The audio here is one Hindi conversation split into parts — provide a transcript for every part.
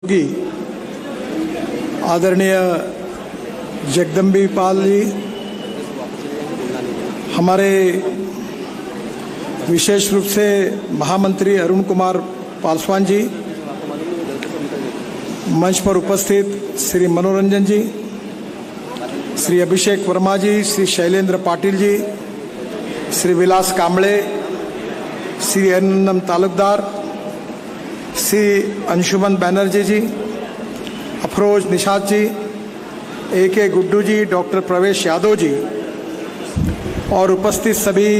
की आदरणीय जगदम्बी पाल जी, हमारे विशेष रूप से महामंत्री अरुण कुमार पासवान जी, मंच पर उपस्थित श्री मनोरंजन जी, श्री अभिषेक वर्मा जी, श्री शैलेंद्र पाटिल जी, श्री विलास कांबळे, श्री अरिंदम तालुकदार, श्री अंशुमन बैनर्जी जी, अफरोज निशात जी, AK गुड्डू जी, डॉक्टर प्रवेश यादव जी और उपस्थित सभी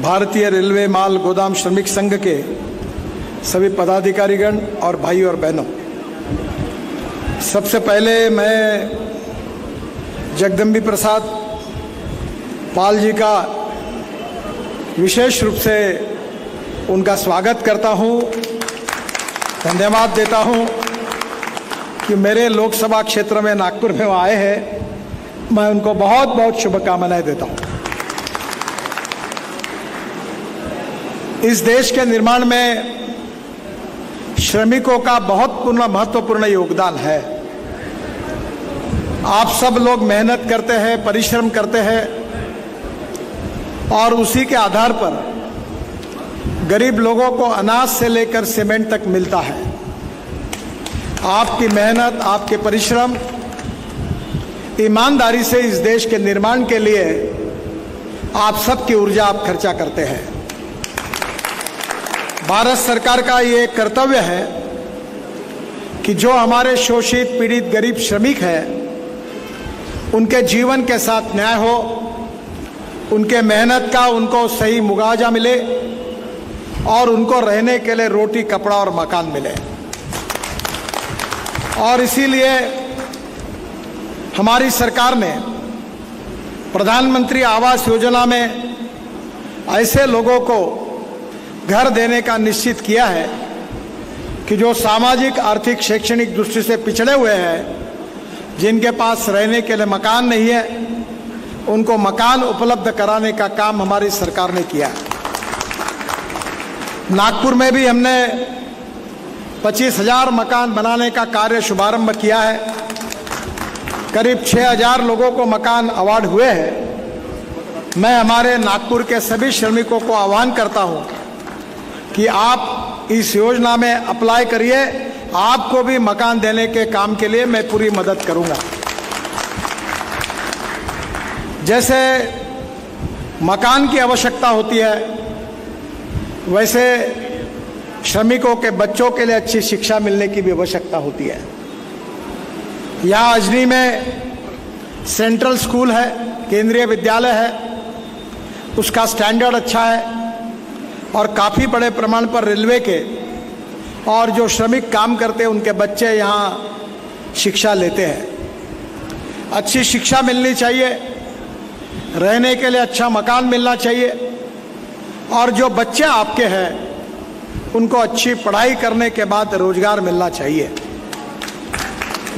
भारतीय रेलवे माल गोदाम श्रमिक संघ के सभी पदाधिकारीगण और भाई और बहनों, सबसे पहले मैं जगदम्बी प्रसाद पाल जी का विशेष रूप से उनका स्वागत करता हूं, धन्यवाद देता हूं कि मेरे लोकसभा क्षेत्र में नागपुर में वो आए हैं। मैं उनको बहुत बहुत शुभकामनाएं देता हूं। इस देश के निर्माण में श्रमिकों का बहुत महत्वपूर्ण योगदान है। आप सब लोग मेहनत करते हैं, परिश्रम करते हैं और उसी के आधार पर गरीब लोगों को अनाज से लेकर सीमेंट तक मिलता है। आपकी मेहनत, आपके परिश्रम, ईमानदारी से इस देश के निर्माण के लिए आप सबकी ऊर्जा आप खर्चा करते हैं। भारत सरकार का ये कर्तव्य है कि जो हमारे शोषित, पीड़ित, गरीब श्रमिक हैं, उनके जीवन के साथ न्याय हो, उनके मेहनत का उनको सही मुआवजा मिले और उनको रहने के लिए रोटी, कपड़ा और मकान मिले। और इसीलिए हमारी सरकार ने प्रधानमंत्री आवास योजना में ऐसे लोगों को घर देने का निश्चित किया है कि जो सामाजिक, आर्थिक, शैक्षणिक दृष्टि से पिछड़े हुए हैं, जिनके पास रहने के लिए मकान नहीं है, उनको मकान उपलब्ध कराने का काम हमारी सरकार ने किया है। नागपुर में भी हमने 25,000 मकान बनाने का कार्य शुभारंभ किया है। करीब 6,000 लोगों को मकान अवार्ड हुए हैं। मैं हमारे नागपुर के सभी श्रमिकों को आह्वान करता हूं कि आप इस योजना में अप्लाई करिए। आपको भी मकान देने के काम के लिए मैं पूरी मदद करूंगा। जैसे मकान की आवश्यकता होती है, वैसे श्रमिकों के बच्चों के लिए अच्छी शिक्षा मिलने की भी आवश्यकता होती है। यहाँ अजनी में सेंट्रल स्कूल है, केंद्रीय विद्यालय है, उसका स्टैंडर्ड अच्छा है और काफ़ी बड़े प्रमाण पर रेलवे के और जो श्रमिक काम करते हैं उनके बच्चे यहाँ शिक्षा लेते हैं। अच्छी शिक्षा मिलनी चाहिए, रहने के लिए अच्छा मकान मिलना चाहिए और जो बच्चे आपके हैं उनको अच्छी पढ़ाई करने के बाद रोजगार मिलना चाहिए।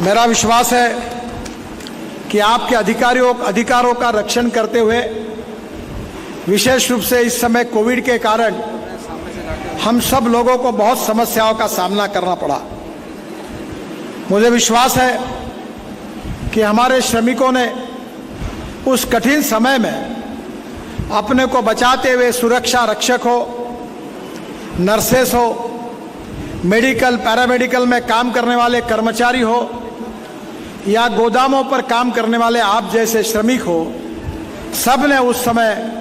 मेरा विश्वास है कि आपके अधिकारों का रक्षण करते हुए, विशेष रूप से इस समय कोविड के कारण हम सब लोगों को बहुत समस्याओं का सामना करना पड़ा। मुझे विश्वास है कि हमारे श्रमिकों ने उस कठिन समय में अपने को बचाते हुए सुरक्षा रक्षक हो, नर्सेस हो, मेडिकल, पैरामेडिकल में काम करने वाले कर्मचारी हो या गोदामों पर काम करने वाले आप जैसे श्रमिक हो, सब ने उस समय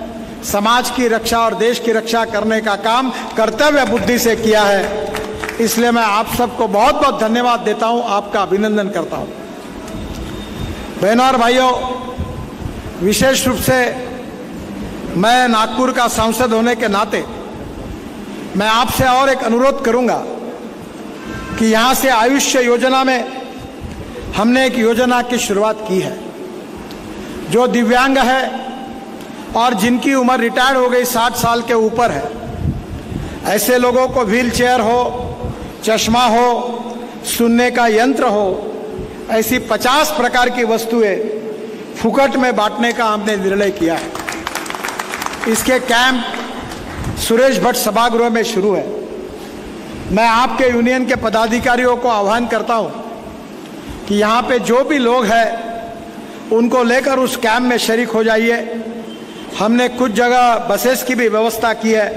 समाज की रक्षा और देश की रक्षा करने का काम कर्तव्य बुद्धि से किया है। इसलिए मैं आप सबको बहुत बहुत धन्यवाद देता हूं, आपका अभिनंदन करता हूं। बहनों और भाइयों, विशेष रूप से मैं नागपुर का सांसद होने के नाते मैं आपसे और एक अनुरोध करूंगा कि यहां से आयुष्य योजना में हमने एक योजना की शुरुआत की है। जो दिव्यांग है और जिनकी उम्र रिटायर्ड हो गई, 60 साल के ऊपर है, ऐसे लोगों को व्हील चेयर हो, चश्मा हो, सुनने का यंत्र हो, ऐसी 50 प्रकार की वस्तुएं फुकट में बांटने का हमने निर्णय किया है। इसके कैंप सुरेश भट्ट सभागृह में शुरू है। मैं आपके यूनियन के पदाधिकारियों को आह्वान करता हूं कि यहाँ पे जो भी लोग हैं उनको लेकर उस कैंप में शरीक हो जाइए। हमने कुछ जगह बसेस की भी व्यवस्था की है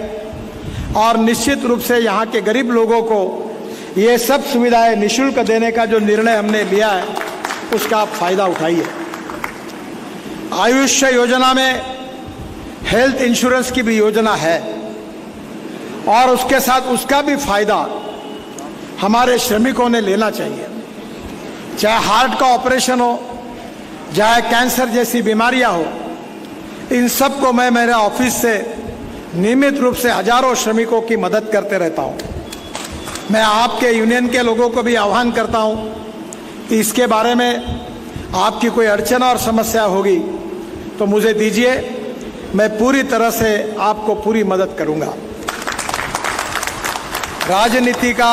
और निश्चित रूप से यहाँ के गरीब लोगों को ये सब सुविधाएं निःशुल्क देने का जो निर्णय हमने लिया है उसका आप फायदा उठाइए। आयुष्य योजना में हेल्थ इंश्योरेंस की भी योजना है और उसके साथ उसका भी फायदा हमारे श्रमिकों ने लेना चाहिए। चाहे हार्ट का ऑपरेशन हो, चाहे कैंसर जैसी बीमारियां हो, इन सब को मैं मेरे ऑफिस से नियमित रूप से हजारों श्रमिकों की मदद करते रहता हूं। मैं आपके यूनियन के लोगों को भी आह्वान करता हूं कि इसके बारे में आपकी कोई अड़चन और समस्या होगी तो मुझे दीजिए, मैं पूरी तरह से आपको पूरी मदद करूंगा। राजनीति का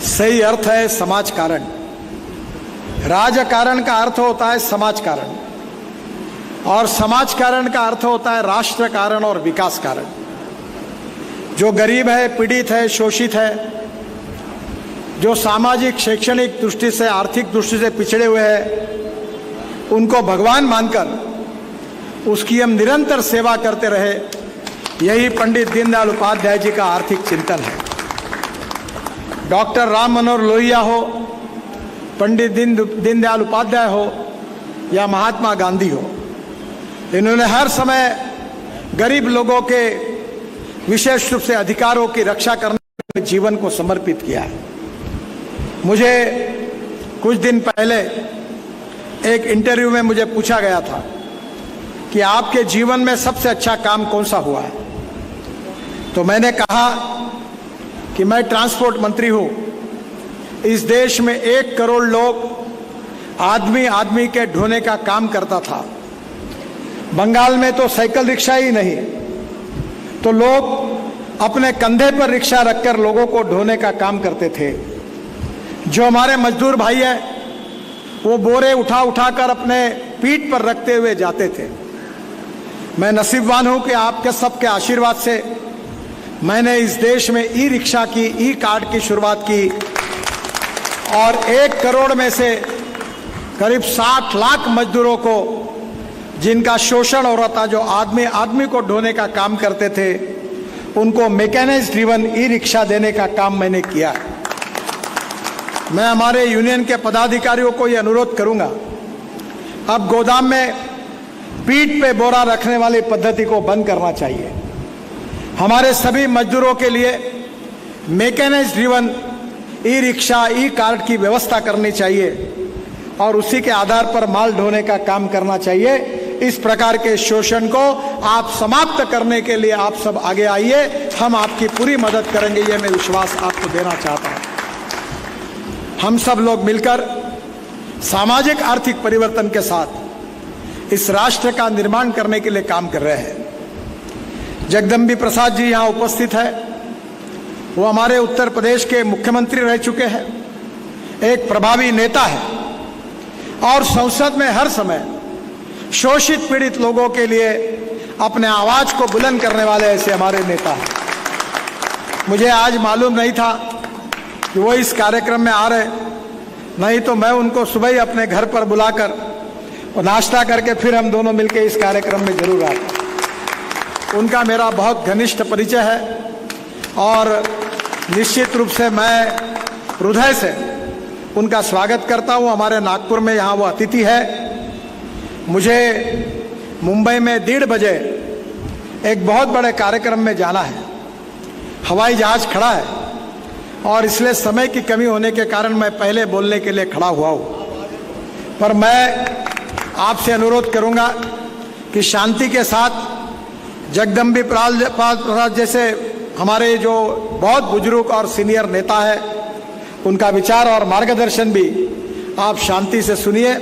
सही अर्थ है समाज कारण। राजकारण का अर्थ होता है समाज कारण और समाज कारण का अर्थ होता है राष्ट्र कारण और विकास कारण। जो गरीब है, पीड़ित है, शोषित है, जो सामाजिक शैक्षणिक दृष्टि से, आर्थिक दृष्टि से पिछड़े हुए हैं, उनको भगवान मानकर उसकी हम निरंतर सेवा करते रहे, यही पंडित दीनदयाल उपाध्याय जी का आर्थिक चिंतन है। डॉक्टर राम मनोहर लोहिया हो, पंडित दीनदयाल उपाध्याय हो या महात्मा गांधी हो, इन्होंने हर समय गरीब लोगों के विशेष रूप से अधिकारों की रक्षा करने में जीवन को समर्पित किया है। मुझे कुछ दिन पहले एक इंटरव्यू में मुझे पूछा गया था कि आपके जीवन में सबसे अच्छा काम कौन सा हुआ है, तो मैंने कहा कि मैं ट्रांसपोर्ट मंत्री हूं। इस देश में 1 करोड़ लोग आदमी आदमी के ढोने का काम करता था। बंगाल में तो साइकिल रिक्शा ही नहीं, तो लोग अपने कंधे पर रिक्शा रखकर लोगों को ढोने का काम करते थे। जो हमारे मजदूर भाई है वो बोरे उठा उठाकर अपने पीठ पर रखते हुए जाते थे। मैं नसीबवान हूं कि आपके सबके आशीर्वाद से मैंने इस देश में ई रिक्शा की, ई कार्ड की शुरुआत की और 1 करोड़ में से करीब 60 लाख मजदूरों को, जिनका शोषण हो रहा था, जो आदमी आदमी को ढोने का काम करते थे, उनको मैकेनाइज्ड ड्रिवन ई रिक्शा देने का काम मैंने किया। मैं हमारे यूनियन के पदाधिकारियों को यह अनुरोध करूंगा, अब गोदाम में पीठ पे बोरा रखने वाली पद्धति को बंद करना चाहिए। हमारे सभी मजदूरों के लिए मैकेनाइज्ड ड्रिवन ई रिक्शा, ई कार्ड की व्यवस्था करनी चाहिए और उसी के आधार पर माल ढोने का काम करना चाहिए। इस प्रकार के शोषण को आप समाप्त करने के लिए आप सब आगे आइए, हम आपकी पूरी मदद करेंगे, ये मैं विश्वास आपको देना चाहता हूं। हम सब लोग मिलकर सामाजिक आर्थिक परिवर्तन के साथ इस राष्ट्र का निर्माण करने के लिए काम कर रहे हैं। जगदम्बी प्रसाद जी यहाँ उपस्थित है, वो हमारे उत्तर प्रदेश के मुख्यमंत्री रह चुके हैं, एक प्रभावी नेता है और संसद में हर समय शोषित पीड़ित लोगों के लिए अपने आवाज को बुलंद करने वाले ऐसे हमारे नेता हैं। मुझे आज मालूम नहीं था कि वो इस कार्यक्रम में आ रहे, नहीं तो मैं उनको सुबह ही अपने घर पर बुलाकर और नाश्ता करके फिर हम दोनों मिलकर इस कार्यक्रम में जरूर आते। उनका मेरा बहुत घनिष्ठ परिचय है और निश्चित रूप से मैं हृदय से उनका स्वागत करता हूं। हमारे नागपुर में यहाँ वो अतिथि है। मुझे मुंबई में 1:30 बजे एक बहुत बड़े कार्यक्रम में जाना है, हवाई जहाज खड़ा है और इसलिए समय की कमी होने के कारण मैं पहले बोलने के लिए खड़ा हुआ हूँ। पर मैं आपसे अनुरोध करूँगा कि शांति के साथ जगदम्बी प्रसाद जैसे हमारे जो बहुत बुजुर्ग और सीनियर नेता है, उनका विचार और मार्गदर्शन भी आप शांति से सुनिए।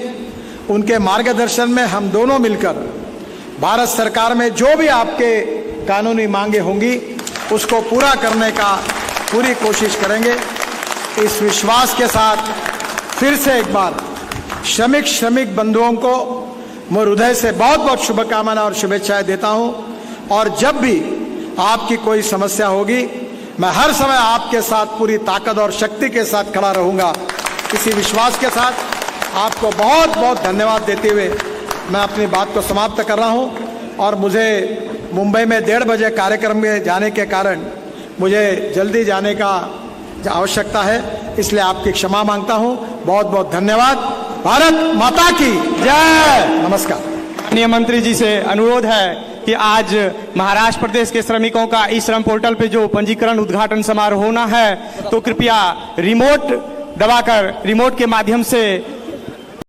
उनके मार्गदर्शन में हम दोनों मिलकर भारत सरकार में जो भी आपके कानूनी मांगे होंगी उसको पूरा करने का पूरी कोशिश करेंगे। इस विश्वास के साथ फिर से एक बार श्रमिक बंधुओं को मैं हृदय से बहुत बहुत शुभकामनाएं और शुभेच्छाएं देता हूं और जब भी आपकी कोई समस्या होगी मैं हर समय आपके साथ पूरी ताकत और शक्ति के साथ खड़ा रहूंगा। इसी विश्वास के साथ आपको बहुत बहुत धन्यवाद देते हुए मैं अपनी बात को समाप्त कर रहा हूं। और मुझे मुंबई में 1:30 बजे कार्यक्रम में जाने के कारण मुझे जल्दी जाने का आवश्यकता है, इसलिए आपकी क्षमा मांगता हूं। बहुत बहुत धन्यवाद। भारत माता की जय। नमस्कार। माननीय मंत्री जी से अनुरोध है कि आज महाराष्ट्र प्रदेश के श्रमिकों का ई श्रम पोर्टल पे जो पंजीकरण उद्घाटन समारोह होना है, तो कृपया रिमोट दबाकर रिमोट के माध्यम से